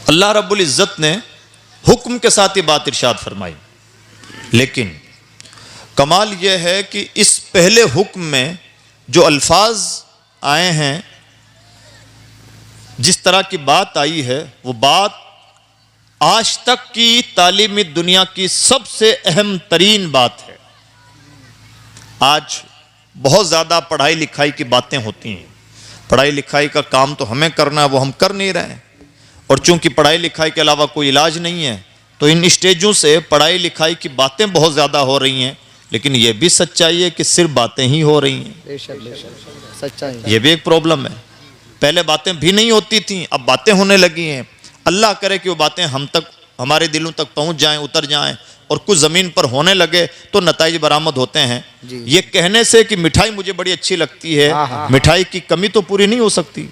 अल्लाह रब्बुल इज़्ज़त ने हुक्म के साथ ये बात इरशाद फरमाई, लेकिन कमाल यह है कि इस पहले हुक्म में जो अल्फाज आए हैं, जिस तरह की बात आई है, वो बात आज तक की तालीमी दुनिया की सबसे अहम तरीन बात है। आज बहुत ज़्यादा पढ़ाई लिखाई की बातें होती हैं, पढ़ाई लिखाई का काम तो हमें करना है, वो हम कर नहीं रहे हैं। और चूंकि पढ़ाई लिखाई के अलावा कोई इलाज नहीं है, तो इन स्टेजों से पढ़ाई लिखाई की बातें बहुत ज़्यादा हो रही हैं। लेकिन यह भी सच्चाई है कि सिर्फ बातें ही हो रही हैं, सच्चाई। ये भी एक प्रॉब्लम है। पहले बातें भी नहीं होती थीं, अब बातें होने लगी हैं। अल्लाह करे कि वो बातें हम तक, हमारे दिलों तक पहुंच जाएं, उतर जाएं और कुछ ज़मीन पर होने लगे तो नताइज बरामद होते हैं। ये कहने से कि मिठाई मुझे बड़ी अच्छी लगती है, मिठाई की कमी तो पूरी नहीं हो सकती।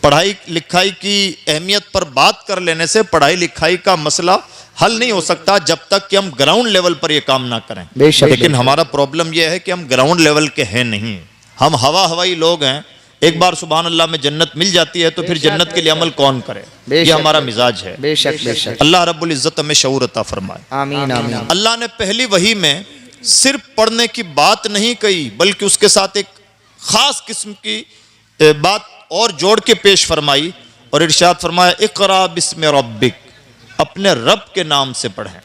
पढ़ाई लिखाई की अहमियत पर बात कर लेने से पढ़ाई लिखाई का मसला हल नहीं हो सकता जब तक कि हम ग्राउंड लेवल पर यह काम ना करें। लेकिन हमारा प्रॉब्लम यह है कि हम ग्राउंड लेवल के हैं नहीं, हम हवा हवाई लोग हैं। एक बार सुभान अल्लाह में जन्नत मिल जाती है तो फिर जन्नत के लिए अमल कौन करे, ये हमारा मिजाज है। बेशक अल्लाह रब्बुल इज़्ज़त हमें शऊर अता फरमाए। आमीन आमीन। अल्लाह ने पहली वही में सिर्फ पढ़ने की बात नहीं कही, बल्कि उसके साथ एक खास किस्म की बात और जोड़ के पेश फरमाई और इरशाद फरमाया, इक़रा बिस्मि रब्बिक, अपने रब के नाम से पढ़ें।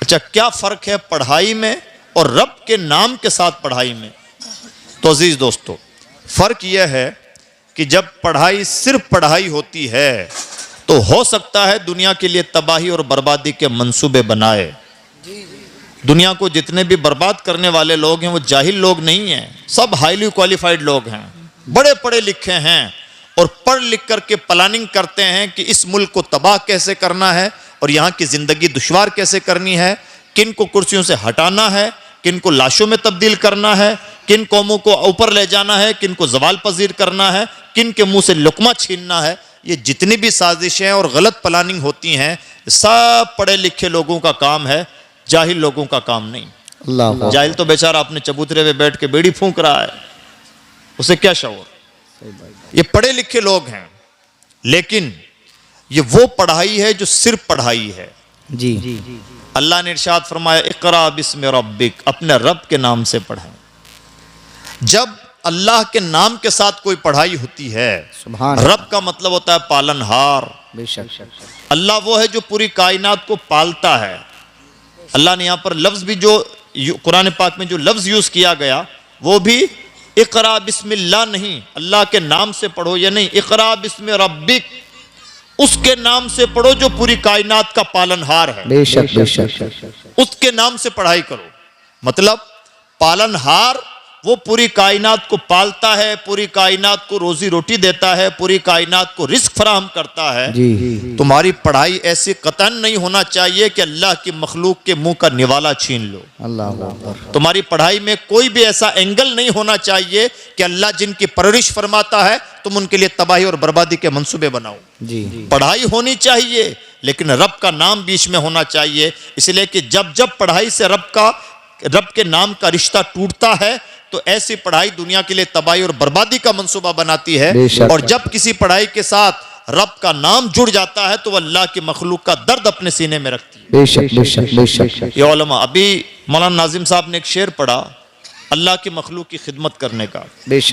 अच्छा, क्या फ़र्क है पढ़ाई में और रब के नाम के साथ पढ़ाई में? तो अजीज़ दोस्तों, फ़र्क यह है कि जब पढ़ाई सिर्फ पढ़ाई होती है तो हो सकता है दुनिया के लिए तबाही और बर्बादी के मंसूबे बनाए। दुनिया को जितने भी बर्बाद करने वाले लोग हैं वो जाहिल लोग नहीं हैं, सब हाईली क्वालिफाइड लोग हैं, बड़े पढ़े लिखे हैं और पढ़ लिख करके प्लानिंग करते हैं कि इस मुल्क को तबाह कैसे करना है और यहाँ की ज़िंदगी दुश्वार कैसे करनी है, किन को कुर्सियों से हटाना है, किन को लाशों में तब्दील करना है, किन कौमों को ऊपर ले जाना है, किन को जवाल पजीर करना है, किन के मुंह से लुकमा छीनना है। ये जितनी भी साजिशें और गलत प्लानिंग होती हैं, सब पढ़े लिखे लोगों का काम है, जाहिल लोगों का काम नहीं। जाहिल तो बेचारा अपने चबूतरे में बैठ के बीड़ी फूंक रहा है, उसे क्या शऊर। ये पढ़े लिखे लोग हैं, लेकिन ये वो पढ़ाई है जो सिर्फ पढ़ाई है। जी अल्लाह ने इरशाद फरमाया, इक़रा बिस्मि रब्बिक, अपने रब के नाम से पढ़ें। जब अल्लाह के नाम के साथ कोई पढ़ाई होती है, रब का मतलब होता है पालनहार। अल्लाह वो है जो पूरी कायनात को पालता है। अल्लाह ने यहाँ पर लफ्ज भी जो कुरान पाक में जो लफ्ज यूज किया गया वो भी इक़रा बिस्मिल्लाह नहीं, अल्लाह के नाम से पढ़ो या नहीं, इक़रा बिस्मि रब्बिक, उसके नाम से पढ़ो जो पूरी कायनात का पालनहार है। बेशक उसके नाम से पढ़ाई करो। मतलब पालनहार वो पूरी कायनात को पालता है, पूरी कायनात को रोजी रोटी देता है, पूरी कायनात को रिस्क फराहम करता है। तुम्हारी पढ़ाई ऐसी कतन नहीं होना चाहिए कि अल्लाह की मखलूक के मुंह का निवाला छीन लो। अल्लाह। तुम्हारी पढ़ाई में कोई भी ऐसा एंगल नहीं होना चाहिए कि अल्लाह जिनकी परवरिश फरमाता है तुम उनके लिए तबाही और बर्बादी के मंसूबे बनाओ। पढ़ाई होनी चाहिए, लेकिन रब का नाम बीच में होना चाहिए, इसलिए कि जब जब पढ़ाई से रब के नाम का रिश्ता टूटता है तो ऐसी पढ़ाई दुनिया के लिए तबाही और बर्बादी का मंसूबा बनाती है। और जब किसी पढ़ाई के साथ रब का नाम जुड़ जाता है तो वह अल्लाह की मखलूक का दर्द अपने सीने में रखती है। बेशक। ये उलमा, अभी मौलाना नाजिम साहब ने एक शेर पढ़ा अल्लाह की मखलूक की खिदमत करने का।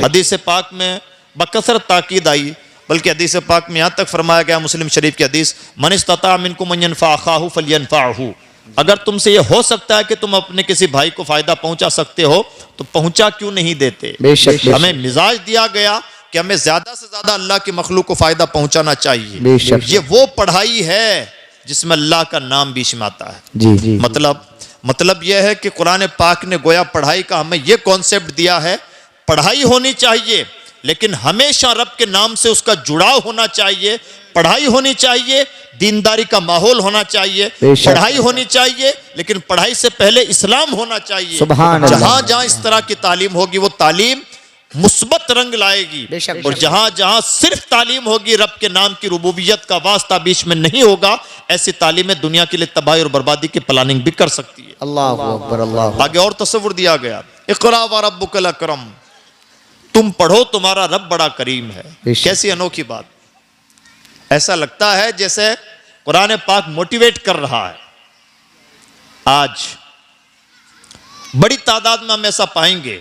हदीस पाक में बकसरत ताकीद आई, बल्कि हदीस पाक में यहाँ तक फरमाया गया, मुस्लिम शरीफ की हदीस, मन इस्तता मिनकुम अन यनफ़अ अख़ाहु फ़लयनफ़अहु, अगर तुमसे ये हो सकता है कि तुम अपने किसी भाई को फायदा पहुंचा सकते हो तो पहुंचा क्यों नहीं देते। हमें मिजाज दिया गया कि हमें ज्यादा से ज्यादा अल्लाह की मखलूक को फायदा पहुंचाना चाहिए। ये वो पढ़ाई है जिसमें अल्लाह का नाम बीच में आता है। मतलब यह है कि कुरान पाक ने गोया पढ़ाई का हमें यह कॉन्सेप्ट दिया है, पढ़ाई होनी चाहिए लेकिन हमेशा रब के नाम से उसका जुड़ाव होना चाहिए। पढ़ाई होनी चाहिए, दीनदारी का माहौल होना चाहिए, पढ़ाई होनी चाहिए, लेकिन पढ़ाई से पहले इस्लाम होना चाहिए। जहां जहां इस तरह की तालीम होगी वो तालीम मुस्बत रंग लाएगी, और जहां जहां सिर्फ तालीम होगी रब के नाम की रुबूबियत का वास्ता बीच में नहीं होगा, ऐसी तालीमें दुनिया के लिए तबाही और बर्बादी की प्लानिंग भी कर सकती है। अल्लाह अकबर, अल्लाह। आगे और तसव्वुर दिया गया, इक़रा व रब्बुकल अकरम, तुम पढ़ो तुम्हारा रब बड़ा करीम है। कैसी अनोखी बात। ऐसा लगता है जैसे कुरान पाक मोटिवेट कर रहा है। आज बड़ी तादाद में हम ऐसा पाएंगे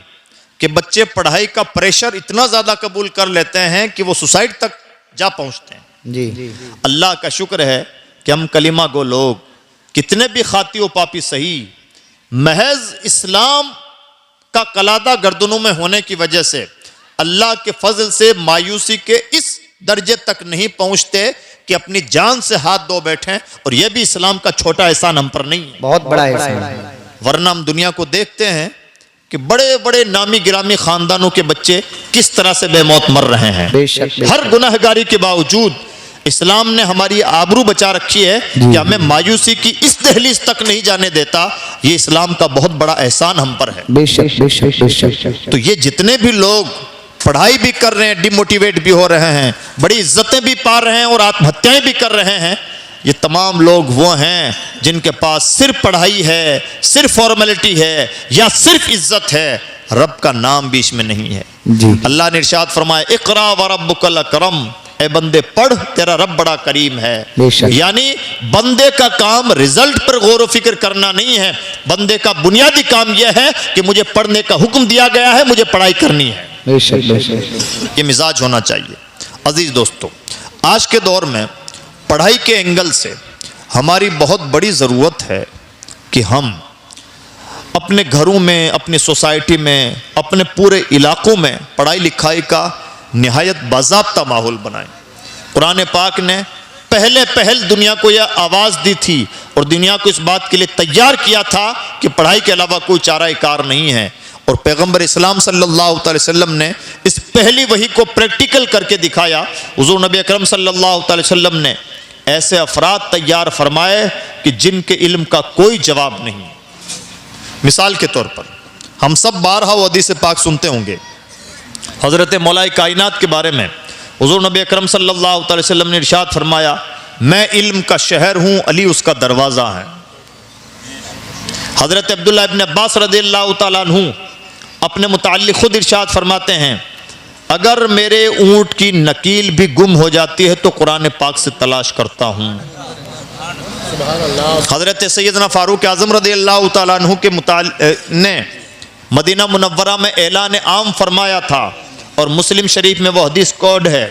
कि बच्चे पढ़ाई का प्रेशर इतना ज्यादा कबूल कर लेते हैं कि वो सुसाइड तक जा पहुंचते हैं। जी अल्लाह का शुक्र है कि हम कलिमा गो लोग कितने भी खाती व पापी सही, महज इस्लाम का कलादा गर्दनों में होने की वजह से अल्लाह के फजल से मायूसी के इस दर्जे तक नहीं पहुंचते कि अपनी जान से हाथ धो बैठें। और यह भी इस्लाम का छोटा एहसान हम पर नहीं है, बहुत बड़ा एहसान। वरना हम दुनिया को देखते हैं कि बड़े बड़े नामी गिरामी खानदानों के बच्चे किस तरह से बेमौत मर रहे हैं। हर गुनाहगारी के बावजूद इस्लाम ने हमारी आबरू बचा रखी है कि हमें मायूसी की इस दहलीज तक नहीं जाने देता। ये इस्लाम का बहुत बड़ा एहसान हम पर है। बेशक बेशक बेशक। तो ये जितने भी लोग पढ़ाई भी कर रहे हैं, डिमोटिवेट भी हो रहे हैं, बड़ी इज्जतें भी पा रहे हैं और आत्महत्याएं भी कर रहे हैं, ये तमाम लोग वो हैं जिनके पास सिर्फ पढ़ाई है, सिर्फ फॉर्मेलिटी है या सिर्फ इज्जत है, रब का नाम भी इसमें नहीं है। अल्लाह ने इरशाद फरमाया इक़रा व रब्बुकल अकरम, ए बंदे पढ़ तेरा रब बड़ा करीम है। यानी बंदे का काम रिजल्ट पर गौर व फिक्र करना नहीं है, बंदे का बुनियादी काम यह है कि मुझे पढ़ने का हुक्म दिया गया है, मुझे पढ़ाई करनी है। ये मिजाज होना चाहिए। अजीज दोस्तों, आज के दौर में पढ़ाई के एंगल से हमारी बहुत बड़ी ज़रूरत है कि हम अपने घरों में, अपनी सोसाइटी में, अपने पूरे इलाकों में पढ़ाई लिखाई का निहायत बाज़ाब्ता माहौल बनाएं। कुरान पाक ने पहल दुनिया को यह आवाज़ दी थी और दुनिया को इस बात के लिए तैयार किया था कि पढ़ाई के अलावा कोई चारा कार नहीं है। और पैगंबर इस्लाम सल्लल्लाहु अलैहि वसल्लम ने इस पहली वही को प्रैक्टिकल करके दिखाया। हुजूर नबी अकरम सल्लल्लाहु अलैहि वसल्लम ने ऐसे अफराद तैयार फरमाए कि जिनके इल्म का कोई जवाब नहीं। मिसाल के तौर पर हम सब बारहा हदीस पाक सुनते होंगे हज़रत मौला कायनात के बारे में। हुजूर नबी अकरम सल्लल्लाहु अलैहि वसल्लम ने इरशाद फरमाया, मैं इल्म का शहर हूँ, अली उसका दरवाज़ा है। हज़रत अब्दुल्लाह इब्न अब्बास रज़ियल्लाहु ताला अन्हु अपने मुताल्लिक़ खुद इरशाद फरमाते हैं, अगर मेरे ऊँट की नकील भी गुम हो जाती है तो कुरान पाक से तलाश करता हूँ। हज़रत सैयदना फ़ारूक आज़म रज़ियल्लाहु ताला अन्हु के ने मदीना मुनव्वरा में ऐलान आम फरमाया था और मुस्लिम शरीफ में वो हदीस कोड है।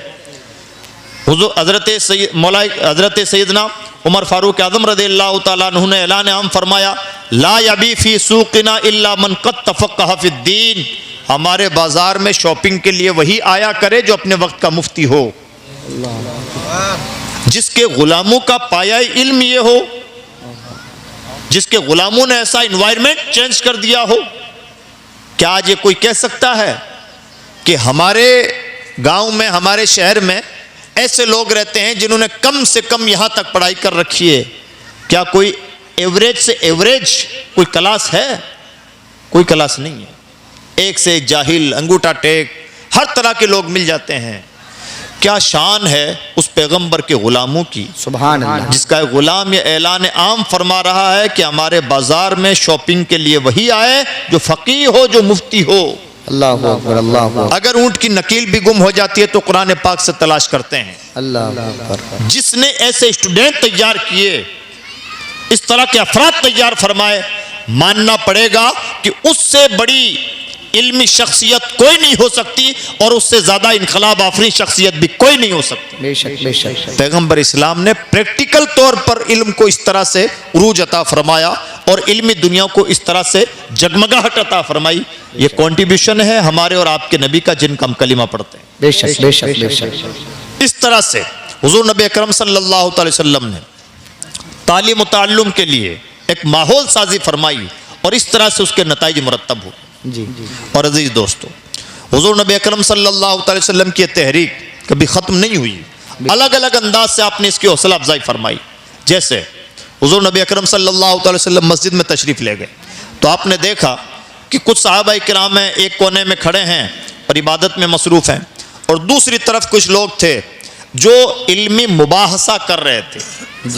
हुज़ूर हज़रत सैयदना उमर फ़ारूक आज़म रज़ियल्लाहु ताला अन्हु ने ऐलान आम फरमाया, ला यबी फ़ी सूक़िना इल्ला मन क़द तफ़क़्क़ह फ़िद्दीन, हमारे बाज़ार में शॉपिंग के लिए वही आया करे जो अपने वक्त का मुफ्ती हो, जिसके ग़ुलामों का पाया इल्म ये हो, जिसके ग़ुलामों ने ऐसा इन्वायरमेंट चेंज कर दिया हो। क्या आज ये कोई कह सकता है कि हमारे गांव में, हमारे शहर में ऐसे लोग रहते हैं जिन्होंने कम से कम यहाँ तक पढ़ाई कर रखी है? क्या कोई एवरेज से एवरेज कोई क्लास है? कोई क्लास नहीं है। एक से एक जाहिल, अंगूठा टेक, हर तरह के लोग मिल जाते हैं। क्या शान है उस पैगंबर के गुलामों की, सुभान अल्लाह, जिसका गुलाम ये ऐलान आम फरमा रहा है कि हमारे बाजार में शॉपिंग के लिए वही आए जो फकीह हो, जो मुफ्ती हो। अल्लाह अकबर, अल्लाह अकबर। अगर ऊँट की नकील भी गुम हो जाती है तो कुरान पाक से तलाश करते हैं। अल्लाह अकबर। जिसने ऐसे स्टूडेंट तैयार किए, इस तरह के अफराद तैयार फरमाए, मानना पड़ेगा कि उससे बड़ी इल्मी शख्सियत कोई नहीं हो सकती और उससे ज़्यादा इनकलाब आफरी शख्सियत भी कोई नहीं हो सकती। बेशक बेशक। पैगंबर इस्लाम ने प्रैक्टिकल तौर पर इल्म को इस तरह से उरूज अता फरमाया और इल्मी दुनिया को इस तरह से जगमगाहट अता फरमाई। ये कॉन्ट्रीब्यूशन है हमारे और आपके नबी का, जिनका हम कलिमा पढ़ते हैं। बेशक बेशक बेशक। इस तरह से हुजूर नबी अकरम सल्लल्लाहु अलैहि वसल्लम ने तालीम ताल्लुम के लिए एक माहौल साजी फरमाई और इस तरह से उसके नताइज मुरत्तब हो। जी। और अजीज दोस्तों, हुजूर नबी अकरम सल्लल्लाहु अलैहि वसल्लम की तहरीक कभी ख़त्म नहीं हुई। अलग अलग अंदाज से आपने इसकी हौसला अफजाई फरमाई। जैसे हुजूर नबी अकरम सल्लल्लाहु अलैहि वसल्लम मस्जिद में तशरीफ़ ले गए तो आपने देखा कि कुछ सहाबा किराम हैं, एक कोने में खड़े हैं और इबादत में मसरूफ़ हैं, और दूसरी तरफ कुछ लोग थे जो इल्मी मुबाहसा कर रहे थे,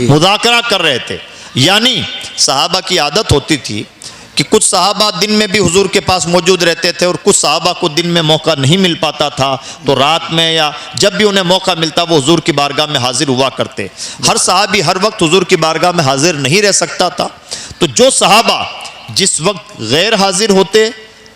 मुज़ाकरा कर रहे थे। यानी सहाबा की आदत होती थी कि कुछ सहाबा दिन में भी हुजूर के पास मौजूद रहते थे और कुछ सहाबा को दिन में मौका नहीं मिल पाता था, तो रात में या जब भी उन्हें मौका मिलता वो हुजूर की बारगाह में हाजिर हुआ करते। हर सहाबी हर वक्त हुजूर की बारगाह में हाजिर नहीं रह सकता था, तो जो सहाबा जिस वक्त गैर हाजिर होते,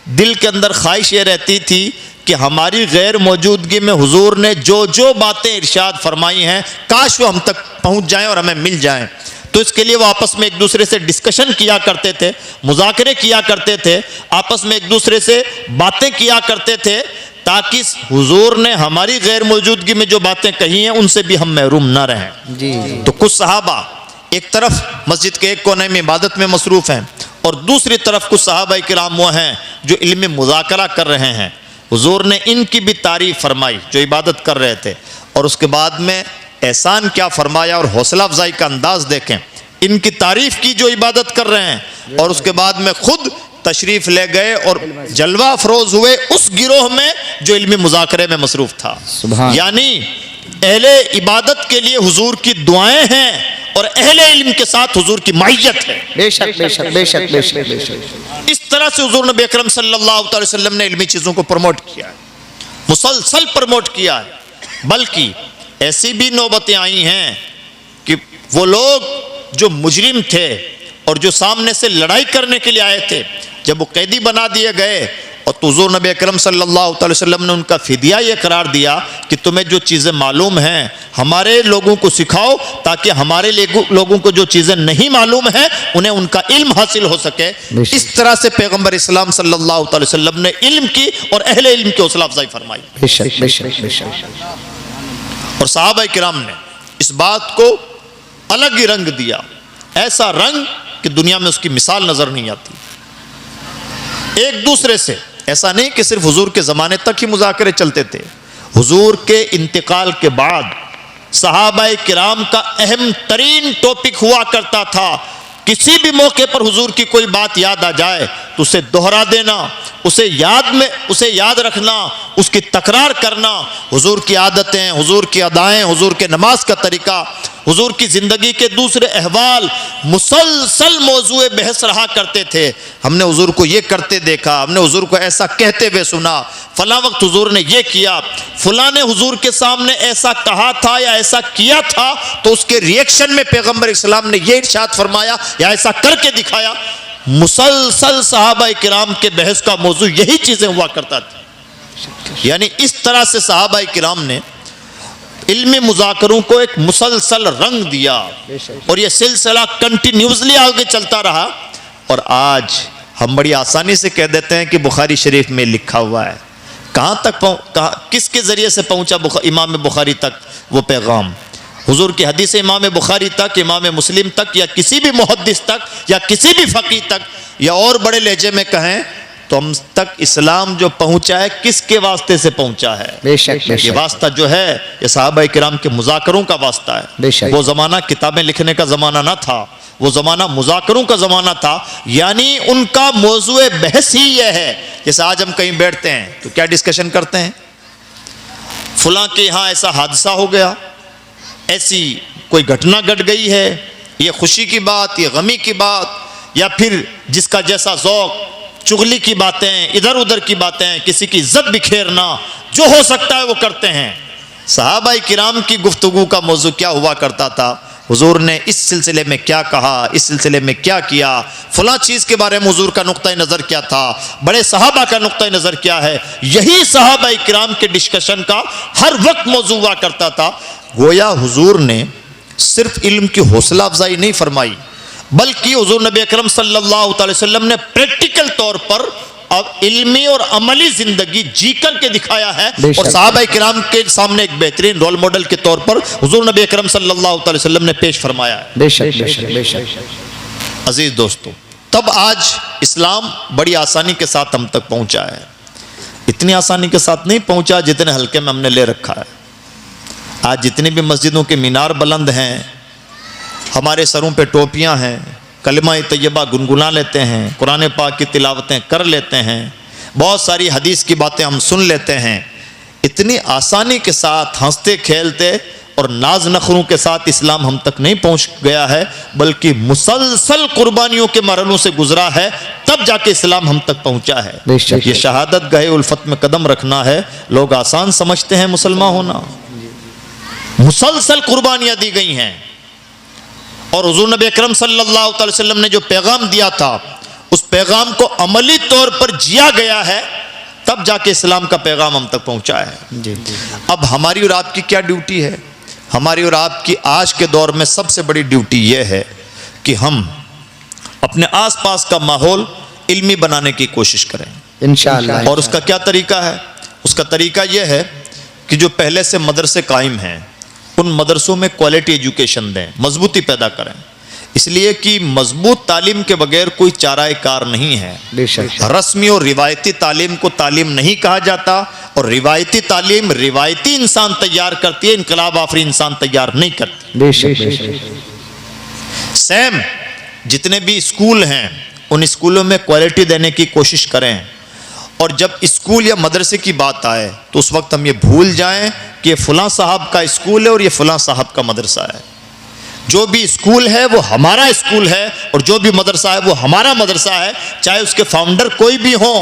दिल के अंदर ख्वाहिश ये रहती थी कि हमारी गैर मौजूदगी में हुजूर ने जो जो बातें इरशाद फरमाई हैं काश वो हम तक पहुंच जाएं और हमें मिल जाएं। तो इसके लिए वो आपस में एक दूसरे से डिस्कशन किया करते थे, मुज़ाकरे किया करते थे, आपस में एक दूसरे से बातें किया करते थे, ताकि हुजूर ने हमारी गैर मौजूदगी में जो बातें कही हैं उनसे भी हम महरूम ना रहें। जी। तो कुछ सहाबा एक तरफ मस्जिद के एक कोने में इबादत में मसरूफ़ हैं और दूसरी तरफ कुछ सहाबा किराम वो हैं जो इल्म मुज़ाकरा कर रहे हैं। हुजूर ने इनकी भी तारीफ़ फरमाई जो इबादत कर रहे थे, और उसके बाद में एहसान क्या फरमाया और हौसला अफजाई का अंदाज देखें। इनकी तारीफ़ की जो इबादत कर रहे हैं, और उसके बाद में खुद तशरीफ़ ले गए और जलवा अफरोज़ हुए उस गिरोह में जो इल्मी मुज़ाकरे में मसरूफ़ था। यानी अहले इबादत के लिए हुजूर की दुआएं हैं और अहले इल्म के साथ हुजूर की माहियत है। बेशक बेशक बेशक बेशक बेशक। इस तरह से हुजूर नबी अकरम सल्लल्लाहु अलैहि वसल्लम ने इल्मी चीज़ों को प्रमोट किया है, मुसलसल प्रमोट किया है। बल्कि ऐसी भी नौबतें आई हैं कि वो लोग जो मुजरिम थे और जो सामने से लड़ाई करने के लिए आए थे, जब वो कैदी बना दिए गए और हुज़ूर नबी अकरम सल्लल्लाहु अलैहि वसल्लम ने उनका फिदिया ये करार दिया कि तुम्हें जो चीज़ें मालूम हैं हमारे लोगों को सिखाओ, ताकि हमारे लोगों को जो चीज़ें नहीं मालूम हैं उन्हें उनका इल्म हासिल हो सके। इस तरह से पैगम्बर इस्लाम सल्लल्लाहु अलैहि वसल्लम ने इल्म की और अहले इल्म की हौसला अफजाई फरमाई। बेशक बेशक बेशक। और सहाबा किराम ने इस बात को अलग ही रंग दिया, ऐसा रंग कि दुनिया में उसकी मिसाल नजर नहीं आती। एक दूसरे से ऐसा नहीं कि सिर्फ हुजूर के ज़माने तक ही मुज़ाकरे चलते थे, हुजूर के इंतकाल के बाद सहाबा किराम का अहम तरीन टॉपिक हुआ करता था। किसी भी मौके पर हुजूर की कोई बात याद आ जाए तो उसे दोहरा देना, उसे याद रखना, उसकी तकरार करना। हुजूर की आदतें, हुजूर की अदाएं, हुजूर के नमाज का तरीका, हुजूर की ज़िंदगी के दूसरे अहवाल मुसलसल मौजूए बहस रहा करते थे। हमने हुजूर को ये करते देखा, हमने हुजूर को ऐसा कहते हुए सुना, फला वक्त हुजूर ने ये किया, फला ने हुजूर के सामने ऐसा कहा था या ऐसा किया था, तो उसके रिएक्शन में पैगम्बर इस्लाम ने ये इरशाद फरमाया या ऐसा करके दिखाया। मुसलसल सहाबा किराम के बहस का मौजू यही चीज़ें हुआ करता था। यानी इस तरह से सहाबा किराम ने इल्मी मुज़ाकरों को एक मुसलसल रंग दिया और यह सिलसिला कंटिन्यूसली आगे चलता रहा। और आज हम बड़ी आसानी से कह देते हैं कि बुखारी शरीफ में लिखा हुआ है। कहाँ तक किसके ज़रिए से पहुँचा इमाम बुखारी तक वो पैगाम? हुजूर की हदीस इमाम बुखारी तक, इमाम मुस्लिम तक, या किसी भी मुहद्दिस तक, या किसी भी फ़कीह तक, या और बड़े लहजे में कहें तो हम तक इस्लाम जो पहुंचा है किसके वास्ते से पहुंचा है? बेशक ये वास्ता जो है ये सहाबा किराम के मुज़ाकरों का वास्ता है। वो ज़माना किताबें लिखने का ज़माना ना था, वो ज़माना मुज़ाकरों का ज़माना था। यानी उनका मौज़ूए बहस ही यह है। जैसे आज हम कहीं बैठते हैं तो क्या डिस्कशन करते हैं? फलां के यहाँ ऐसा हादसा हो गया, ऐसी कोई घटना घट गई है, ये खुशी की बात, ये गमी की बात, या फिर जिसका जैसा ज़ौक़, चुगली की बातें, इधर उधर की बातें, किसी की इज्जत बिखेरना, जो हो सकता है वो करते हैं। सहाबा किराम की गुफ्तगू का मौजू क्या हुआ करता था? हुजूर ने इस सिलसिले में क्या कहा, इस सिलसिले में क्या किया, फलां चीज़ के बारे में हुजूर का नुक्ता नज़र क्या था, बड़े सहाबा का नुक्ता नज़र क्या है। यही सहाबा किराम के डिस्कशन का हर वक्त मौजू हुआ करता था। गोया हुजूर ने सिर्फ इल्म की हौसला अफजाई नहीं फरमाई, बल्कि हुजूर नबी अकरम सल्लल्लाहु अलैहि वसल्लम ने प्रैक्टिकल तौर पर अब इल्मी और अमली जिंदगी जी करके दिखाया है। और सहाबा किराम के सामने एक बेहतरीन रोल मॉडल के तौर पर हुजूर नबी अकरम सल्लल्लाहु अलैहि वसल्लम ने पेश फरमाया है। बेशक बेशक बेशक। अजीज दोस्तों, तब आज इस्लाम बड़ी आसानी के साथ हम तक पहुंचा है। इतनी आसानी के साथ नहीं पहुंचा जितने हल्के में हमने ले रखा है। आज जितनी भी मस्जिदों के मीनार बुलंद हैं, हमारे सरों पे टोपियां हैं, कलमा तैयबा गुनगुना लेते हैं, कुरान पाक की तिलावतें कर लेते हैं, बहुत सारी हदीस की बातें हम सुन लेते हैं। इतनी आसानी के साथ हंसते खेलते और नाज नखरों के साथ इस्लाम हम तक नहीं पहुंच गया है, बल्कि मुसलसल कुर्बानियों के मरहलों से गुजरा है। तब तब जाके इस्लाम हम तक पहुंचा है। बेशक। ये शहादत गए उल्फत में कदम रखना है। लोग आसान समझते हैं मुसलमान होना, मुसलसल कुर्बानियां दी गई हैं। और हुजूर नबी अकरम सल्लल्लाहु अलैहि वसल्लम ने जो पैगाम दिया था, उस पैगाम को अमली तौर पर जिया गया है, तब जाके इस्लाम का पैगाम हम तक पहुंचा है। जी। अब हमारी और आपकी क्या ड्यूटी है? हमारी और आपकी आज के दौर में सबसे बड़ी ड्यूटी यह है कि हम अपने आसपास का माहौल इल्मी बनाने की कोशिश करें इंशाअल्लाह। और उसका क्या तरीका है? उसका तरीका यह है कि जो पहले से मदरसे कायम हैं, उन मदरसों में क्वालिटी एजुकेशन दें, मजबूती पैदा करें। इसलिए कि मजबूत तालीम के बगैर कोई चाराए कार नहीं है। बेशक। रस्मी और रिवायती तालीम को तालीम नहीं कहा जाता, और रिवायती तालीम रिवायती इंसान तैयार करती है, इनकलाब आफरी इंसान तैयार नहीं करती। बेशक। सेम जितने भी स्कूल हैं, उन स्कूलों में क्वालिटी देने की कोशिश करें। और जब स्कूल या मदरसे की बात आए तो उस वक्त हम ये भूल जाएं कि ये फलां साहब का स्कूल है और ये फलां साहब का मदरसा है। जो भी स्कूल है वो हमारा स्कूल है, और जो भी मदरसा है वो हमारा मदरसा है, चाहे उसके फाउंडर कोई भी हो।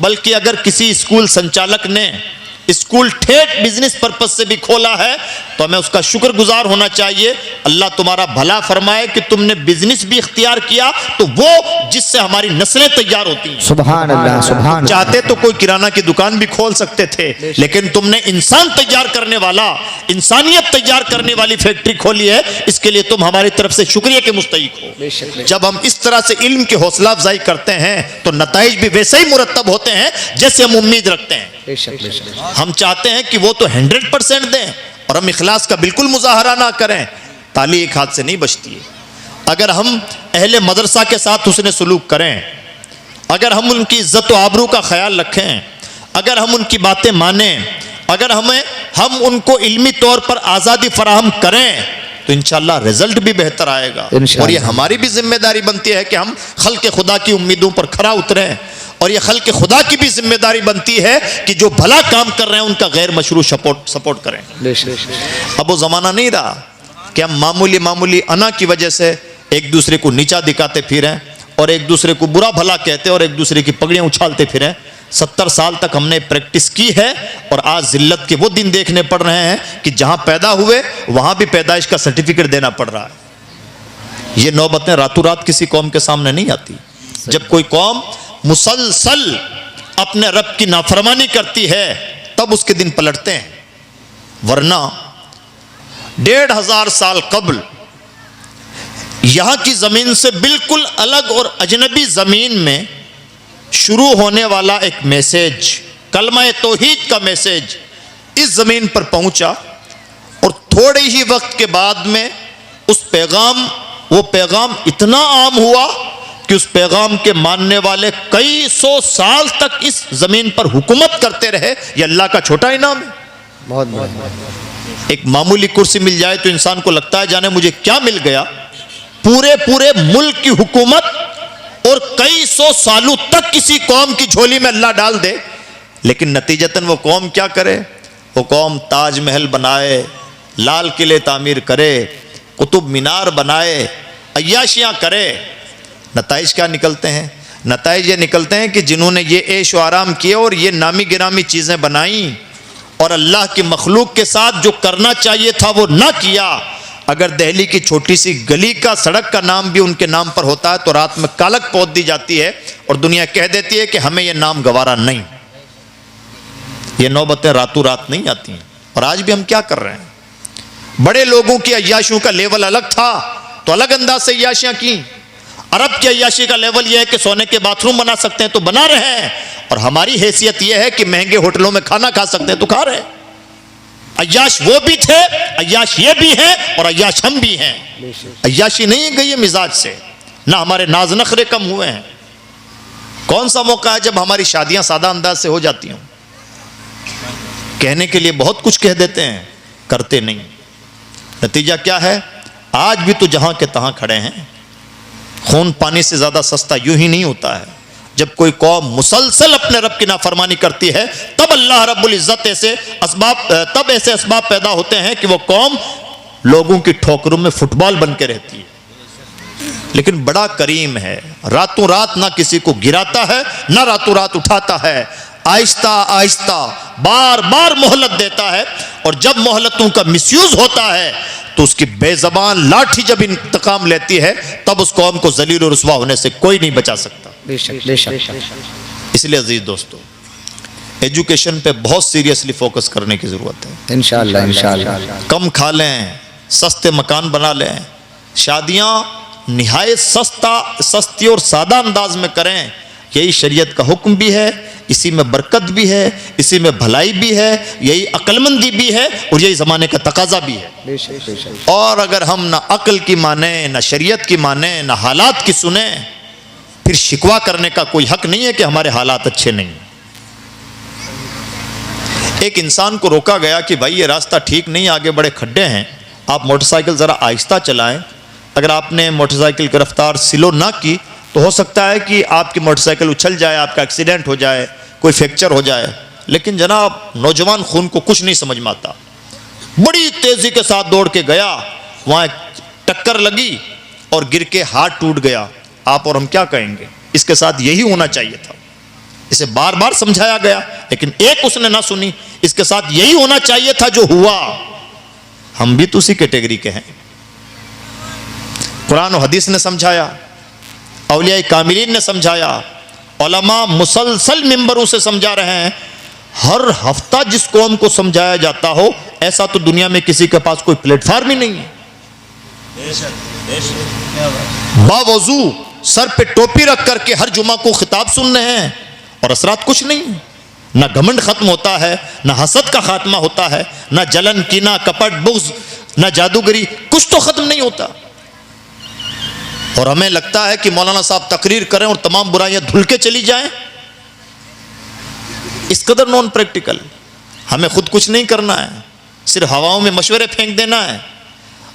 बल्कि अगर किसी स्कूल संचालक ने स्कूल ठेठ बिजनेस पर्पज से भी खोला है तो हमें उसका शुक्रगुजार होना चाहिए। अल्लाह तुम्हारा भला फरमाए कि तुमने बिजनेस भी इख्तियार किया, तो वो जिससे हमारी नस्लें तैयार होती हैं। सुभान अल्लाह, सुभान। चाहते तो कोई किराना की दुकान भी खोल सकते थे, लेकिन तुमने इंसान तैयार करने वाला, इंसानियत तैयार करने वाली फैक्ट्री खोली है। इसके लिए तुम हमारी तरफ से शुक्रिया के मुस्तहिक हो। जब हम इस तरह से इल्म की हौसला अफजाई करते हैं तो नताइज भी वैसे ही मुरतब होते हैं जैसे हम उम्मीद रखते हैं। हम चाहते हैं कि वो तो 100% दें, और हम इखलास का बिल्कुल मुजाहरा ना करें। ताली एक हाथ से नहीं बचती है। अगर हम अहले मदरसा के साथ उसने सलूक करें, अगर हम उनकी इज्जत व आबरू का ख्याल रखें, अगर हम उनकी बातें मानें, अगर हम उनको इल्मी तौर पर आज़ादी फराहम करें, तो इंशाअल्लाह रिजल्ट भी बेहतर आएगा। और ये हमारी भी जिम्मेदारी बनती है कि हम खल्क़ खुदा की उम्मीदों पर खरा उतरें। और ये खल्क़ खुदा की भी जिम्मेदारी बनती है कि जो भला काम कर रहे हैं उनका गैर मशरू सपोर्ट करें। अब वो ज़माना नहीं रहा कि हम मामूली अना की वजह से एक दूसरे को नीचा दिखाते फिरें, और एक दूसरे को बुरा भला कहते और एक दूसरे की पगड़ियाँ उछालते फिरें। 70 साल तक हमने प्रैक्टिस की है, और आज जिल्लत के वो दिन देखने पड़ रहे हैं कि जहाँ पैदा हुए वहाँ भी पैदाइश का सर्टिफिकेट देना पड़ रहा है। ये नौबतें रातों रात किसी कौम के सामने नहीं आती। जब कोई कौम मुसलसल अपने रब की नाफरमानी करती है तब उसके दिन पलटते हैं, वरना 1500 साल कबल यहां की जमीन से बिल्कुल अलग और अजनबी जमीन में शुरू होने वाला एक मैसेज, कलमा तौहीद का मैसेज इस जमीन पर पहुंचा, और थोड़े ही वक्त के बाद में वो पैगाम इतना आम हुआ कि उस पैगाम के मानने वाले कई सौ साल तक इस जमीन पर हुकूमत करते रहे। ये अल्लाह का छोटा इनाम है। बहुत एक मामूली कुर्सी मिल जाए तो इंसान को लगता है जाने मुझे क्या मिल गया। पूरे मुल्क की हुकूमत और कई सौ सालों तक किसी कौम की झोली में अल्लाह डाल दे, लेकिन नतीजतन वो कौम क्या करे? वो कौम ताजमहल बनाए, लाल किले तामीर करे, कुतुब मीनार बनाए, अय्याशियाँ करे। नताइज क्या निकलते हैं? नताइज ये निकलते हैं कि जिन्होंने ये ऐश व आराम किए और ये नामी गिरामी चीज़ें बनाई और अल्लाह की मखलूक के साथ जो करना चाहिए था वो ना किया। अगर दिल्ली की छोटी सी गली का सड़क का नाम भी उनके नाम पर होता है तो रात में कालक पोत दी जाती है और दुनिया कह देती है कि हमें यह नाम गवारा नहीं। ये नौबतें रातों रात नहीं आती हैं। और आज भी हम क्या कर रहे हैं? बड़े लोगों की अय्याशियों का लेवल अलग था तो अलग अंदाज से अय्याशियां की। अरब की अय्याशी का लेवल यह है कि सोने के बाथरूम बना सकते हैं तो बना रहे हैं, और हमारी हैसियत यह है कि महंगे होटलों में खाना खा सकते हैं तो खा रहे हैं। अय्याश वो भी थे, अय्याश ये भी हैं, और अय्याश हम भी हैं। अय्याशी नहीं गई है मिजाज से, ना हमारे नाज नखरे कम हुए हैं। कौन सा मौका है जब हमारी शादियां सादा अंदाज से हो जाती हों? कहने के लिए बहुत कुछ कह देते हैं, करते नहीं। नतीजा क्या है? आज भी तो जहां के तहां खड़े हैं। खून पानी से ज्यादा सस्ता यूं ही नहीं होता है। जब कोई कौम मुसलसल अपने रब की नाफरमानी करती है तब अल्लाह रब्बुल इज्जत ऐसे असबाब पैदा होते हैं कि वो कौम लोगों की ठोकरों में फुटबॉल बन के रहती है। लेकिन बड़ा करीम है, रातों रात ना किसी को गिराता है ना रातों रात उठाता है, आहिस्ता आहिस्ता बार बार मोहलत देता है। और जब मोहलतों का मिसयूज होता है तो उसकी बेजबान लाठी जब इंतकाम लेती है तब उस कौम को जलील और रुसवा होने से कोई नहीं बचा सकता। बेशक बेशक। इसलिए अजीज दोस्तों, एजुकेशन पे बहुत सीरियसली फोकस करने की जरूरत है। इंशाअल्लाह इंशाअल्लाह। कम खा लें, सस्ते मकान बना लें, शादियां निहायत सस्ती और सादा अंदाज में करें। यही शरीयत का हुक्म भी है, इसी में बरकत भी है, इसी में भलाई भी है, यही अक्लमंदी भी है और यही ज़माने का तकाजा भी है। बेशक बेशक। और अगर हम ना अक्ल की माने, ना शरीयत की माने, ना हालात की सुने, फिर शिकवा करने का कोई हक नहीं है कि हमारे हालात अच्छे नहीं। एक इंसान को रोका गया कि भाई ये रास्ता ठीक नहीं, आगे बड़े खड्डे हैं, आप मोटरसाइकिल ज़रा आहिस्ता चलाएं। अगर आपने मोटरसाइकिल की रफ्तार स्लो ना की तो हो सकता है कि आपकी मोटरसाइकिल उछल जाए, आपका एक्सीडेंट हो जाए, कोई फ्रैक्चर हो जाए। लेकिन जनाब नौजवान खून को कुछ नहीं समझ में आता, बड़ी तेज़ी के साथ दौड़ के गया, वहाँ एक टक्कर लगी और गिर के हाथ टूट गया। आप और हम क्या कहेंगे? इसके साथ यही होना चाहिए था। इसे बार बार समझाया गया लेकिन एक उसने ना सुनी। इसके साथ यही होना चाहिए था जो हुआ। हम भी तो उसी कैटेगरी के हैं। कुरान और हदीस ने समझाया, औलिया कामिलीन ने समझाया, उलमा मुसलसल मिंबरों से समझा रहे हैं। हर हफ्ता जिस कौम को समझाया जाता हो, ऐसा तो दुनिया में किसी के पास कोई प्लेटफार्म ही नहीं है। बावजू सर पे टोपी रख करके हर जुमा को खिताब सुन रहे हैं और असरात कुछ नहीं। ना घमंड खत्म होता है, ना हसद का खात्मा होता है, ना जलन कीना कपट बुग़्ज़, ना जादूगरी, कुछ तो खत्म नहीं होता। और हमें लगता है कि मौलाना साहब तकरीर करें और तमाम बुराइयां धुल के चली जाएं। इस कदर नॉन प्रैक्टिकल। हमें खुद कुछ नहीं करना है, सिर्फ हवाओं में मशवरे फेंक देना है,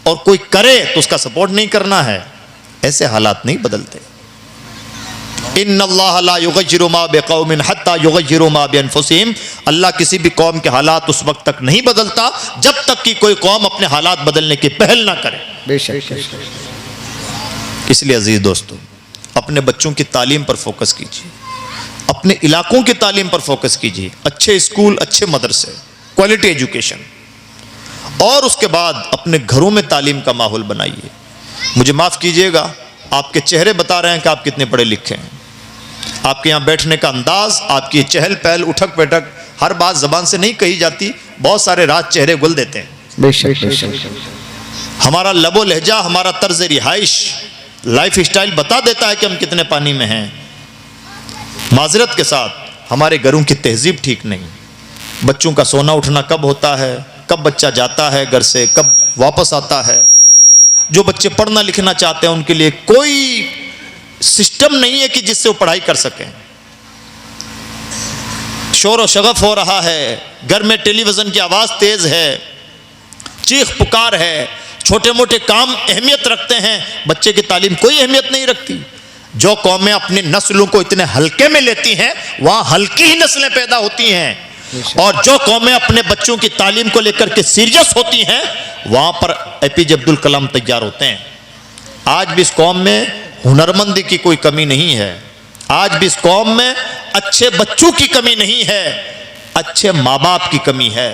और कोई करे तो उसका सपोर्ट नहीं करना है। ऐसे हालात नहीं बदलते। इन्नल्लाह ला युग़य्यिरु मा बिक़ौमिन हत्ता युग़य्यिरु मा बिअनफुसिहिम। अल्लाह किसी भी कौम के हालात उस वक्त तक नहीं बदलता जब तक कि कोई कौम अपने हालात बदलने की पहल ना करे। बेशक। इसलिए अजीज दोस्तों, अपने बच्चों की तालीम पर फोकस कीजिए, अपने इलाकों की तालीम पर फोकस कीजिए। अच्छे स्कूल, अच्छे मदरसे, क्वालिटी एजुकेशन, और उसके बाद अपने घरों में तालीम का माहौल बनाइए। मुझे माफ़ कीजिएगा, आपके चेहरे बता रहे हैं कि आप कितने पढ़े लिखे हैं। आपके यहाँ बैठने का अंदाज, आपकी चहल पहल, उठक बैठक, हर बात ज़बान से नहीं कही जाती। बहुत सारे राज चेहरे गुल देते हैं। बेशक बेशक। हमारा लबो लहजा, हमारा तर्ज रिहाइश, लाइफ स्टाइल बता देता है कि हम कितने पानी में हैं। माजरत के साथ हमारे घरों की तहजीब ठीक नहीं। बच्चों का सोना उठना कब होता है, कब बच्चा जाता है घर से, कब वापस आता है। जो बच्चे पढ़ना लिखना चाहते हैं उनके लिए कोई सिस्टम नहीं है कि जिससे वो पढ़ाई कर सकें। शोर और शगफ हो रहा है, घर में टेलीविज़न की आवाज़ तेज़ है, चीख पुकार है, छोटे मोटे काम अहमियत रखते हैं, बच्चे की तालीम कोई अहमियत नहीं रखती। जो कौमें अपनी नस्लों को इतने हल्के में लेती हैं वहाँ हल्की ही नस्लें पैदा होती हैं, और जो कौमें अपने बच्चों की तालीम को लेकर के सीरियस होती हैं वहाँ पर एपीजे अब्दुल कलाम तैयार होते हैं। आज भी इस कौम में हुनरमंदी की कोई कमी नहीं है। आज भी इस कौम में अच्छे बच्चों की कमी नहीं है, अच्छे माँ बाप की कमी है।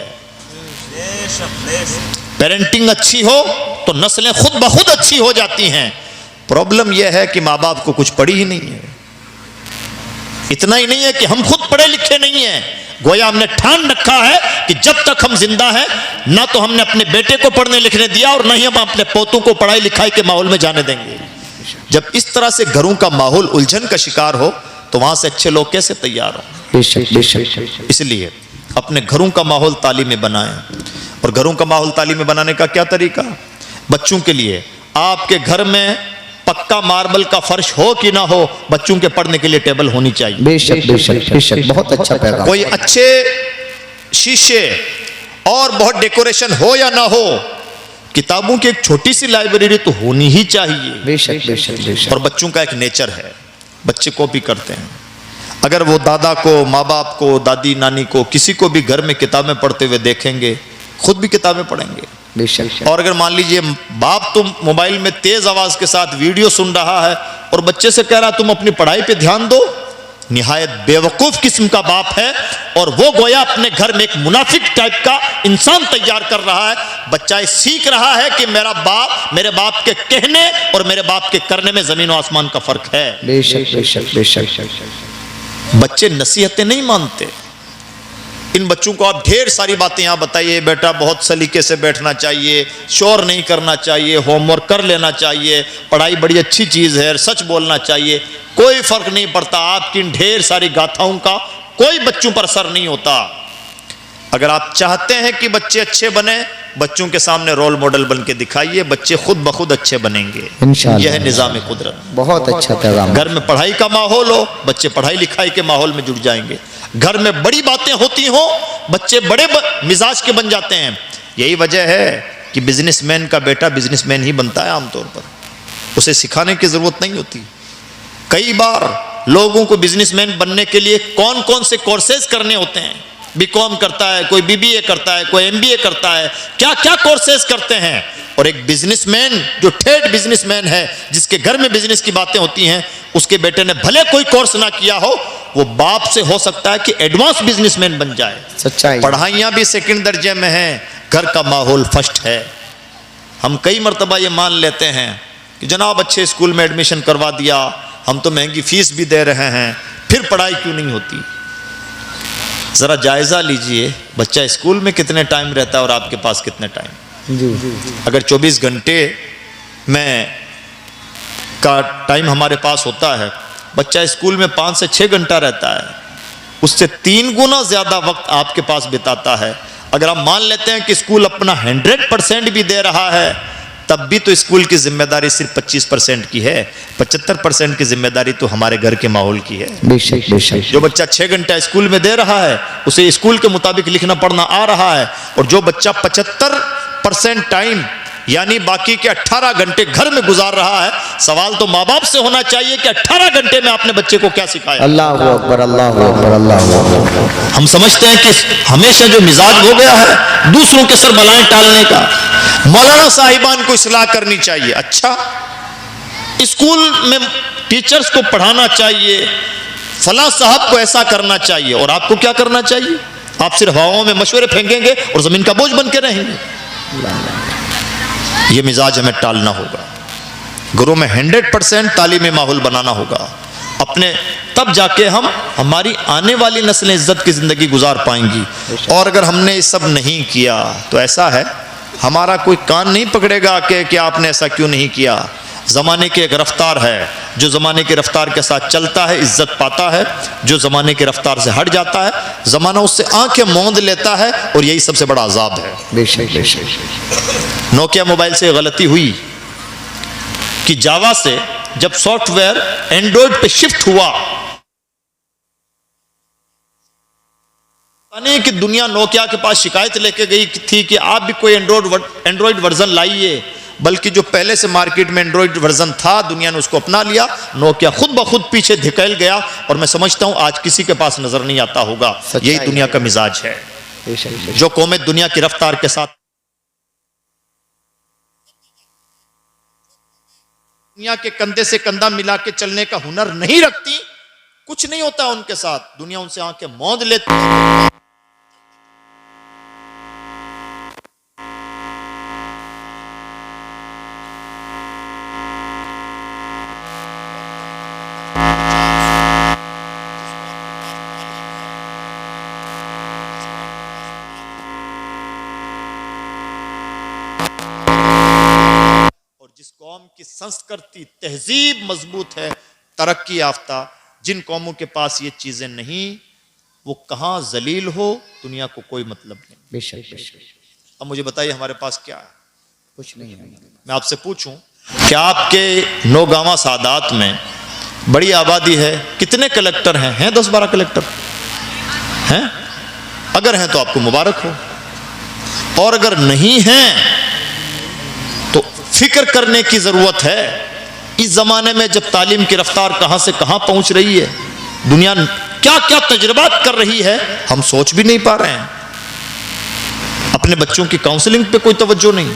पेरेंटिंग अच्छी हो तो नस्लें खुद ब खुद अच्छी हो जाती हैं। प्रॉब्लम यह है कि माँ बाप को कुछ पढ़ी ही नहीं है। इतना ही नहीं है कि हम खुद पढ़े लिखे नहीं हैं, गोया हमने ठान रखा है कि जब तक हम जिंदा हैं ना तो हमने अपने बेटे को पढ़ने लिखने दिया और ना ही हम अपने पोतों को पढ़ाई लिखाई के माहौल में जाने देंगे। जब इस तरह से घरों का माहौल उलझन का शिकार हो तो वहां से अच्छे लोग कैसे तैयार हो? बेशक बेशक। इसलिए अपने घरों का माहौल तालीमी बनाएं। और घरों का माहौल तालीमी बनाने का क्या तरीका? बच्चों के लिए आपके घर में पक्का मार्बल का फर्श हो कि ना हो, बच्चों के पढ़ने के लिए टेबल होनी चाहिए। बेशक बेशक बेशक। बहुत अच्छा पैगाम। कोई अच्छे शीशे और बहुत डेकोरेशन हो या ना हो, किताबों की एक छोटी सी लाइब्रेरी तो होनी ही चाहिए। बेशक बेशक बेशक। और बच्चों का एक नेचर है, बच्चे कॉपी करते हैं। अगर वो दादा को, माँ बाप को, दादी नानी को, किसी को भी घर में किताबें पढ़ते हुए देखेंगे, खुद भी किताबें पढ़ेंगे। बेशक। और अगर मान लीजिए बाप तो मोबाइल में तेज आवाज के साथ वीडियो सुन रहा है और बच्चे से कह रहा है तुम अपनी पढ़ाई पे ध्यान दो, निहायत बेवकूफ किस्म का बाप है। और वो गोया अपने घर में एक मुनाफिक टाइप का इंसान तैयार कर रहा है। बच्चा ये सीख रहा है कि मेरे बाप के कहने और मेरे बाप के करने में जमीन और आसमान का फर्क है। बेशक बेशक बेशक। बच्चे नसीहतें नहीं मानते। इन बच्चों को आप ढेर सारी बातें यहाँ बताइए, बेटा बहुत सलीके से बैठना चाहिए, शोर नहीं करना चाहिए, होमवर्क कर लेना चाहिए, पढ़ाई बड़ी अच्छी चीज़ है, सच बोलना चाहिए। कोई फर्क नहीं पड़ता। आपकी इन ढेर सारी गाथाओं का कोई बच्चों पर असर नहीं होता। अगर आप चाहते हैं कि बच्चे अच्छे बने, बच्चों के सामने रोल मॉडल बन के दिखाइए, बच्चे खुद ब खुद अच्छे बनेंगे। यह है निज़ाम कुदरत। बहुत अच्छा पैगाम। घर में पढ़ाई का माहौल हो, बच्चे पढ़ाई लिखाई के माहौल में जुड़ जाएंगे। घर में बड़ी बातें होती हो, बच्चे बड़े मिजाज के बन जाते हैं। यही वजह है कि बिजनेसमैन का बेटा बिजनेसमैन ही बनता है आमतौर पर, उसे सिखाने की जरूरत नहीं होती। कई बार लोगों को बिजनेसमैन बनने के लिए कौन कौन से कोर्सेज करने होते हैं। बीकॉम करता है, कोई बीबीए करता है, कोई एमबीए करता है, क्या क्या कोर्सेज करते हैं। और एक बिजनेसमैन जो ठेठ बिजनेसमैन है, जिसके घर में बिजनेस की बातें होती हैं, उसके बेटे ने भले कोई कोर्स ना किया हो, वो बाप से हो सकता है कि एडवांस बिजनेसमैन बन जाए। सच्चाई। पढ़ाइयाँ भी सेकंड दर्जे में हैं, घर का माहौल फर्स्ट है। हम कई मरतबा ये मान लेते हैं कि जनाब अच्छे स्कूल में एडमिशन करवा दिया, हम तो महंगी फीस भी दे रहे हैं, फिर पढ़ाई क्यों नहीं होती। ज़रा जायज़ा लीजिए, बच्चा स्कूल में कितने टाइम रहता है और आपके पास कितने टाइम। जी। अगर 24 घंटे में का टाइम हमारे पास होता है, बच्चा स्कूल में 5 से 6 घंटा रहता है, उससे 3 गुना ज़्यादा वक्त आपके पास बिताता है। अगर हम मान लेते हैं कि स्कूल अपना 100% भी दे रहा है, तब भी तो स्कूल की जिम्मेदारी सिर्फ 25% की है। 75% की जिम्मेदारी तो हमारे घर के माहौल की है। बेशक बेशक। जो बच्चा 6 घंटा स्कूल में दे रहा है, उसे स्कूल के मुताबिक लिखना पढ़ना आ रहा है, और जो बच्चा 75% टाइम यानी बाकी के 18 घंटे घर में गुजार रहा है, सवाल तो माँ बाप से होना चाहिए कि 18 घंटे में आपने बच्चे को क्या सिखाया। अल्लाहु अकबर, अल्लाहु अकबर, अल्लाहु अकबर। हम समझते हैं कि हमेशा जो मिजाज हो गया है दूसरों के सर बलाएं टालने का, मौलाना साहिबान को इस्लाह करनी चाहिए। अच्छा, स्कूल में टीचर्स को पढ़ाना चाहिए, फला साहब को ऐसा करना चाहिए, और आपको क्या करना चाहिए? आप सिर्फ हवाओं में मशवरे फेंकेंगे और जमीन का बोझ बन के रहेंगे। ये मिजाज हमें टालना होगा। घरों में 100% तालीमी माहौल बनाना होगा अपने, तब जाके हम हमारी आने वाली नस्लें इज्जत की ज़िंदगी गुजार पाएंगी। और अगर हमने ये सब नहीं किया तो ऐसा है, हमारा कोई कान नहीं पकड़ेगा कि आपने ऐसा क्यों नहीं किया। ज़माने की एक रफ्तार है, जो ज़माने की रफ्तार के साथ चलता है इज्जत पाता है, जो ज़माने की रफ्तार से हट जाता है ज़माना उससे आंखें मूंद लेता है, और यही सबसे बड़ा अजाब है। बेशक बेशक। नोकिया मोबाइल से गलती हुई कि जावा से जब सॉफ्टवेयर एंड्रॉयड पे शिफ्ट हुआ, नहीं कि दुनिया नोकिया के पास शिकायत लेके गई थी कि आप भी कोई एंड्रॉयड वर्जन लाइए, बल्कि जो पहले से मार्केट में एंड्रॉयड वर्जन था दुनिया ने उसको अपना लिया। नोकिया खुद ब खुद पीछे धकेल गया, और मैं समझता हूं आज किसी के पास नजर नहीं आता होगा। यही दुनिया का मिजाज है। जो कौमें दुनिया की रफ्तार के साथ, दुनिया के कंधे से कंधा मिला के चलने का हुनर नहीं रखती, कुछ नहीं होता उनके साथ, दुनिया उनसे आंखें मौंद लेती है। जिस कौम की संस्कृति तहजीब मजबूत है, तरक्की याफ्ता, जिन कौमों के पास ये चीजें नहीं, वो कहां जलील हो, दुनिया को कोई मतलब नहीं। बेशक बेशक। अब मुझे बताइए हमारे पास क्या है? कुछ नहीं है। मैं आपसे पूछूं, क्या आपके नौगांवा सादात में बड़ी आबादी है, कितने कलेक्टर हैं? हैं 10-12 कलेक्टर हैं? अगर हैं तो आपको मुबारक हो, और अगर नहीं हैं तो फिक्र करने की जरूरत है। इस जमाने में जब तालीम की रफ्तार कहां से कहां पहुंच रही है, दुनिया क्या क्या तजुर्बात कर रही है, हम सोच भी नहीं पा रहे हैं। अपने बच्चों की काउंसलिंग पे कोई तवज्जो नहीं।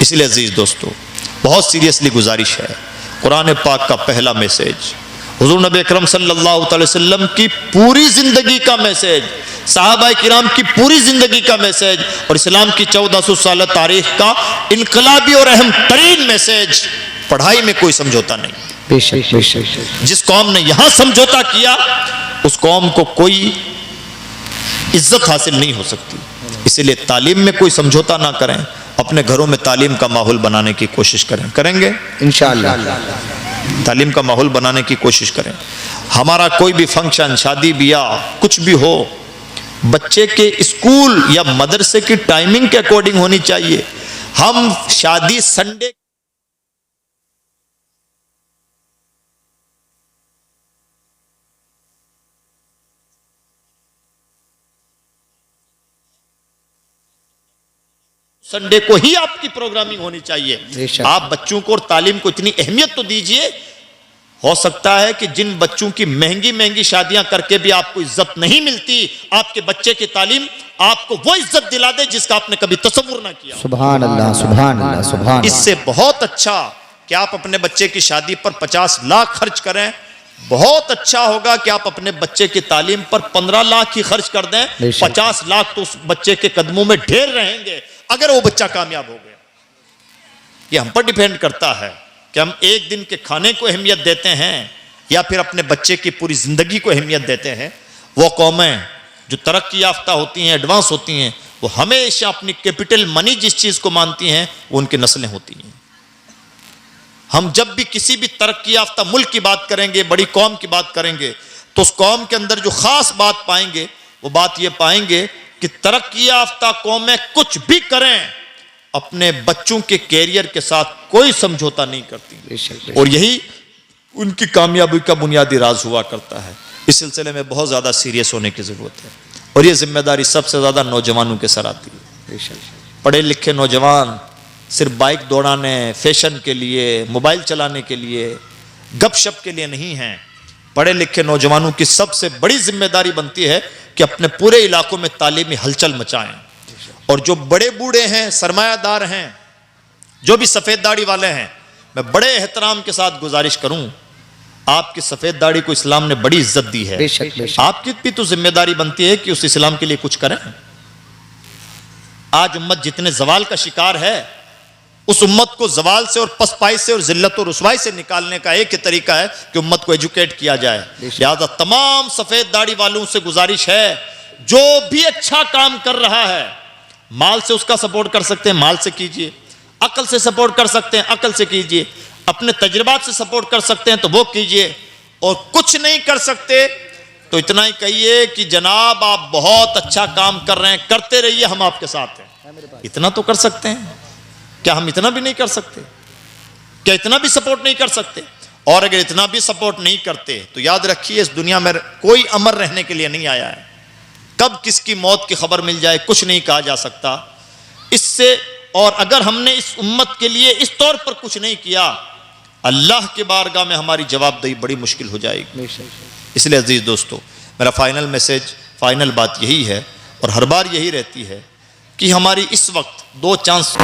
इसलिए अजीज दोस्तों, बहुत सीरियसली गुजारिश है, कुरान पाक का पहला मैसेज, हुजूर नबी अकरम सल्लल्लाहु अलैहि वसल्लम की पूरी जिंदगी का मैसेज, सहाबाए किराम की पूरी जिंदगी का मैसेज और इस्लाम की 1400 साल तारीख का इनकलाबी और अहम तरीन मैसेज, पढ़ाई में कोई समझौता नहीं। बेशक बेशक। जिस कौम ने यहां समझौता किया उस कौम को कोई इज्जत हासिल नहीं हो सकती। इसलिए तालीम में कोई समझौता ना करें, अपने घरों में तालीम का माहौल बनाने की कोशिश करें। करेंगे इंशाअल्लाह। तालीम का माहौल बनाने की कोशिश करें। हमारा कोई भी फंक्शन, शादी ब्याह कुछ भी हो, बच्चे के स्कूल या मदरसे की टाइमिंग के अकॉर्डिंग होनी चाहिए। हम शादी संडे संडे को ही आपकी प्रोग्रामिंग होनी चाहिए। आप बच्चों को और तालीम को इतनी अहमियत तो दीजिए। हो सकता है कि जिन बच्चों की महंगी महंगी शादियां करके भी आपको इज्जत नहीं मिलती, आपके बच्चे की तालीम आपको वो इज्जत दिला दे जिसका आपने कभी तसव्वुर ना किया। सुभान अल्लाह, सुभान अल्लाह, सुभान अल्लाह। इससे बहुत अच्छा कि आप अपने बच्चे की शादी पर 50 लाख खर्च करें, बहुत अच्छा होगा कि आप अपने बच्चे की तालीम पर 15 लाख ही खर्च कर दें। 50 लाख तो उस बच्चे के कदमों में ढेर रहेंगे अगर वो बच्चा कामयाब हो गया। ये हम पर डिपेंड करता है कि हम एक दिन के खाने को अहमियत देते हैं या फिर अपने बच्चे की पूरी जिंदगी को अहमियत देते हैं। वो कौमें जो तरक्की याफ्ता होती हैं, एडवांस होती हैं, वो हमेशा अपनी कैपिटल मनी जिस चीज को मानती हैं वो उनकी नस्लें होती हैं। हम जब भी किसी भी तरक्की याफ्ता मुल्क की बात करेंगे, बड़ी कौम की बात करेंगे, तो उस कौम के अंदर जो खास बात पाएंगे वो बात ये पाएंगे कि तरक्की याफ्ता कौमें कुछ भी करें, अपने बच्चों के कैरियर के साथ कोई समझौता नहीं करती। और यही उनकी कामयाबी का बुनियादी राज हुआ करता है। इस सिलसिले में बहुत ज़्यादा सीरियस होने की ज़रूरत है और ये जिम्मेदारी सबसे ज़्यादा नौजवानों के सर आती है। पढ़े लिखे नौजवान सिर्फ बाइक दौड़ाने, फैशन के लिए, मोबाइल चलाने के लिए, गपशप के लिए नहीं हैं। पढ़े लिखे नौजवानों की सबसे बड़ी जिम्मेदारी बनती है कि अपने पूरे इलाकों में तालीमी हलचल मचाएं। और जो बड़े बूढ़े हैं, सरमायादार हैं, जो भी सफ़ेद दाढ़ी वाले हैं, मैं बड़े एहतराम के साथ गुजारिश करूं, आपकी सफ़ेद दाढ़ी को इस्लाम ने बड़ी इज्जत दी है। आपकी भी तो जिम्मेदारी बनती है कि उस इस्लाम के लिए कुछ करें। आज उम्मत जितने जवाल का शिकार है, उस उम्मत को जवाल से और पसपाई से और जिल्लत और रुसवाई से निकालने का एक ही तरीका है कि उम्मत को एजुकेट किया जाए। लिहाजा तमाम सफ़ेद दाढ़ी वालों से गुजारिश है, जो भी अच्छा काम कर रहा है, माल से उसका सपोर्ट कर सकते हैं, माल से कीजिए, अकल से सपोर्ट कर सकते हैं, अकल से कीजिए, अपने तजुर्बात से सपोर्ट कर सकते हैं तो वो कीजिए, और कुछ नहीं कर सकते तो इतना ही कहिए कि जनाब आप बहुत अच्छा काम कर रहे हैं, करते रहिए, हम आपके साथ हैं। इतना तो कर सकते हैं। क्या हम इतना भी नहीं कर सकते? क्या इतना भी सपोर्ट नहीं कर सकते? और अगर इतना भी सपोर्ट नहीं करते तो याद रखिए, इस दुनिया में कोई अमर रहने के लिए नहीं आया है। कब किसकी मौत की खबर मिल जाए कुछ नहीं कहा जा सकता। इससे और अगर हमने इस उम्मत के लिए इस तौर पर कुछ नहीं किया, अल्लाह के बारगाह में हमारी जवाबदेही बड़ी मुश्किल हो जाएगी। इसलिए अजीज दोस्तों, मेरा फाइनल मैसेज, फाइनल बात यही है और हर बार यही रहती है कि हमारी इस वक्त दो चांस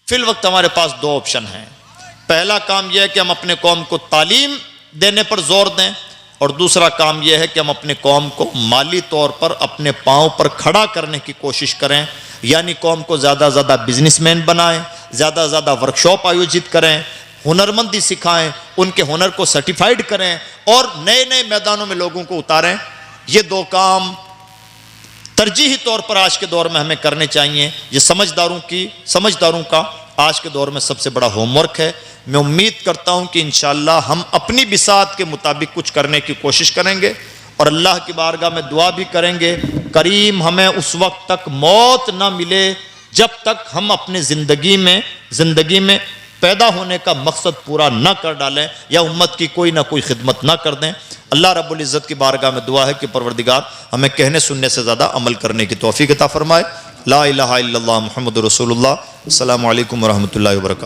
फिल वक्त हमारे पास दो ऑप्शन हैं। पहला काम यह है कि हम अपने कौम को तालीम देने पर जोर दें और दूसरा काम यह है कि हम अपने कौम को माली तौर पर अपने पांव पर खड़ा करने की कोशिश करें। यानी कौम को ज़्यादा से ज़्यादा बिजनेसमैन बनाएं, ज़्यादा से ज़्यादा वर्कशॉप आयोजित करें, हुनरमंदी सिखाएं, उनके हुनर को सर्टिफाइड करें और नए नए मैदानों में लोगों को उतारें। ये दो काम तरजीही तौर पर आज के दौर में हमें करने चाहिए। ये समझदारों का आज के दौर में सबसे बड़ा होमवर्क है। मैं उम्मीद करता हूँ कि इंशाअल्लाह हम अपनी बिसात के मुताबिक कुछ करने की कोशिश करेंगे और अल्लाह की बारगाह में दुआ भी करेंगे, करीम हमें उस वक्त तक मौत ना मिले जब तक हम अपनी ज़िंदगी में पैदा होने का मकसद पूरा ना कर डालें या उम्मत की कोई ना कोई खिदमत ना कर दें। अल्लाह रब्बुल इज़्ज़त की बारगाह में दुआ है कि परवरदिगार हमें कहने सुनने से ज़्यादा अमल करने की तौफीक अता फरमाए। ला इलाहा इल्लल्लाह मुहम्मदुर रसूलुल्लाह। अस्सलामु अलैकुम व रहमतुल्लाहि व बरकातुहू।